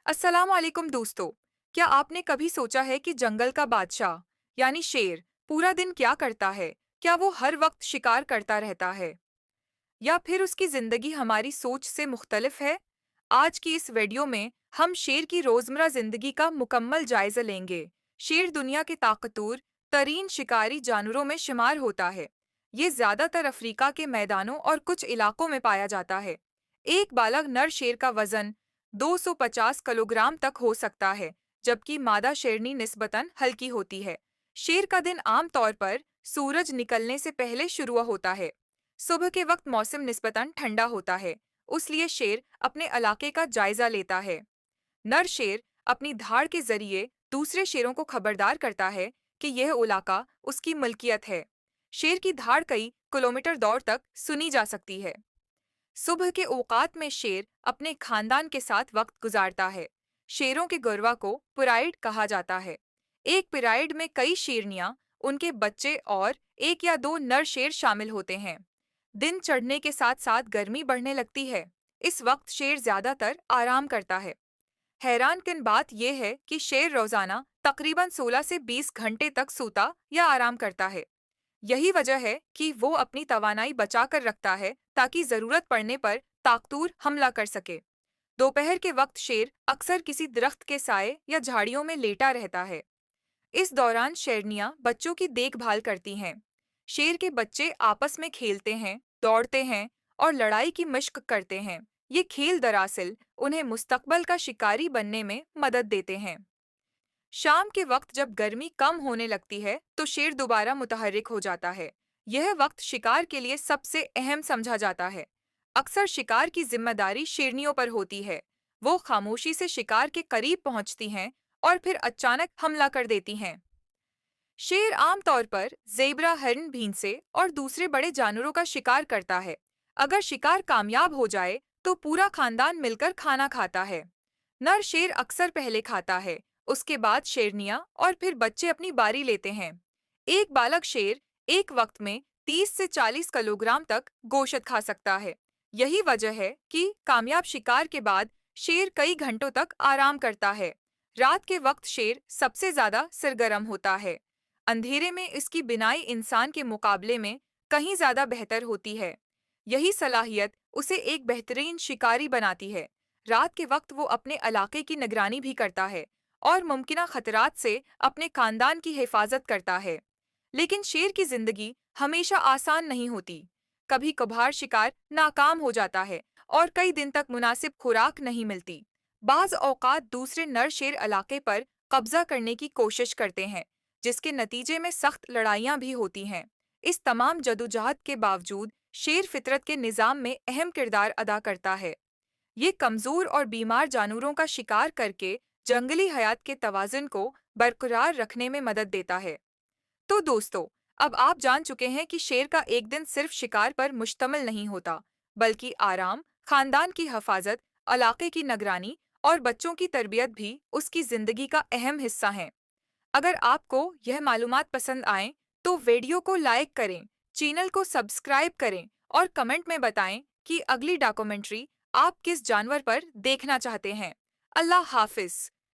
अस्सलाम वालेकुम दोस्तों। क्या आपने कभी सोचा है कि जंगल का बादशाह यानी शेर पूरा दिन क्या करता है? क्या वो हर वक्त शिकार करता रहता है या फिर उसकी जिंदगी हमारी सोच से मुख्तलिफ है? आज की इस वीडियो में हम शेर की रोजमर्रा जिंदगी का मुकम्मल जायजा लेंगे। शेर दुनिया के ताकतवर तरीन शिकारी जानवरों में शुमार होता है। ये ज्यादातर अफ्रीका के मैदानों और कुछ इलाकों में पाया जाता है। एक बालग नर शेर का वजन 250 किलोग्राम तक हो सकता है, जबकि मादा शेरनी निस्बतन हल्की होती है। शेर का दिन आम तौर पर सूरज निकलने से पहले शुरू होता है। सुबह के वक्त मौसम निस्बतन ठंडा होता है, उसलिए शेर अपने इलाके का जायजा लेता है। नर शेर अपनी धाड़ के जरिए दूसरे शेरों को खबरदार करता है कि यह इलाका उसकी मलकियत है। शेर की धाड़ कई किलोमीटर दूर तक सुनी जा सकती है। सुबह के औकात में शेर अपने खानदान के साथ वक्त गुजारता है। शेरों के गरवा को पिराइड कहा जाता है। एक पिराइड में कई शेरनियां, उनके बच्चे और एक या दो नर शेर शामिल होते हैं। दिन चढ़ने के साथ साथ गर्मी बढ़ने लगती है। इस वक्त शेर ज्यादातर आराम करता है। हैरानकुन बात यह है कि शेर रोजाना तकरीबन 16 से 20 घंटे तक सोता या आराम करता है। यही वजह है कि वो अपनी तवानाई बचाकर रखता है ताकि जरूरत पड़ने पर ताकतूर हमला कर सके। दोपहर के वक्त शेर अक्सर किसी दरख्त के साए या झाड़ियों में लेटा रहता है। इस दौरान शेरनियां बच्चों की देखभाल करती हैं। शेर के बच्चे आपस में खेलते हैं, दौड़ते हैं और लड़ाई की मशक करते हैं। ये खेल दरअसल उन्हें मुस्तकबल का शिकारी बनने में मदद देते हैं। शाम के वक्त जब गर्मी कम होने लगती है तो शेर दोबारा मुतहर्रिक हो जाता है। यह वक्त शिकार के लिए सबसे अहम समझा जाता है। अक्सर शिकार की जिम्मेदारी शेरनियों पर होती है। वो खामोशी से शिकार के करीब पहुंचती हैं और फिर अचानक हमला कर देती हैं। शेर आमतौर पर ज़ेब्रा, हिरन, भींसे और दूसरे बड़े जानवरों का शिकार करता है। अगर शिकार कामयाब हो जाए तो पूरा खानदान मिलकर खाना खाता है। नर शेर अक्सर पहले खाता है, उसके बाद शेरनियां और फिर बच्चे अपनी बारी लेते हैं। एक बालक शेर एक वक्त में 30 से 40 किलोग्राम तक गोश्त खा सकता है। यही वजह है कि कामयाब शिकार के बाद शेर कई घंटों तक आराम करता है। रात के वक्त शेर सबसे ज्यादा सरगर्म होता है। अंधेरे में इसकी बिनाई इंसान के मुकाबले में कहीं ज्यादा बेहतर होती है। यही सलाहियत उसे एक बेहतरीन शिकारी बनाती है। रात के वक्त वो अपने इलाके की निगरानी भी करता है और मुमकिन खतरात से अपने खानदान की हिफाजत करता है। लेकिन शेर की जिंदगी हमेशा आसान नहीं होती। कभी कभार शिकार नाकाम हो जाता है और कई दिन तक मुनासिब खुराक नहीं मिलती। बाज औकात दूसरे नर शेर इलाके पर कब्जा करने की कोशिश करते हैं, जिसके नतीजे में सख्त लड़ाइयाँ भी होती हैं। इस तमाम जदोजहद के बावजूद शेर फितरत के निज़ाम में अहम किरदार अदा करता है। ये कमज़ोर और बीमार जानवरों का शिकार करके जंगली हयात के तवाज़ुन को बरकरार रखने में मदद देता है। तो दोस्तों, अब आप जान चुके हैं कि शेर का एक दिन सिर्फ शिकार पर मुश्तमिल नहीं होता, बल्कि आराम, खानदान की हिफाजत, इलाके की निगरानी और बच्चों की तरबियत भी उसकी ज़िंदगी का अहम हिस्सा हैं। अगर आपको यह मालूमात पसंद आए तो वीडियो को लाइक करें, चैनल को सब्सक्राइब करें और कमेंट में बताएं कि अगली डॉक्यूमेंट्री आप किस जानवर पर देखना चाहते हैं। अल्लाह हाफिज।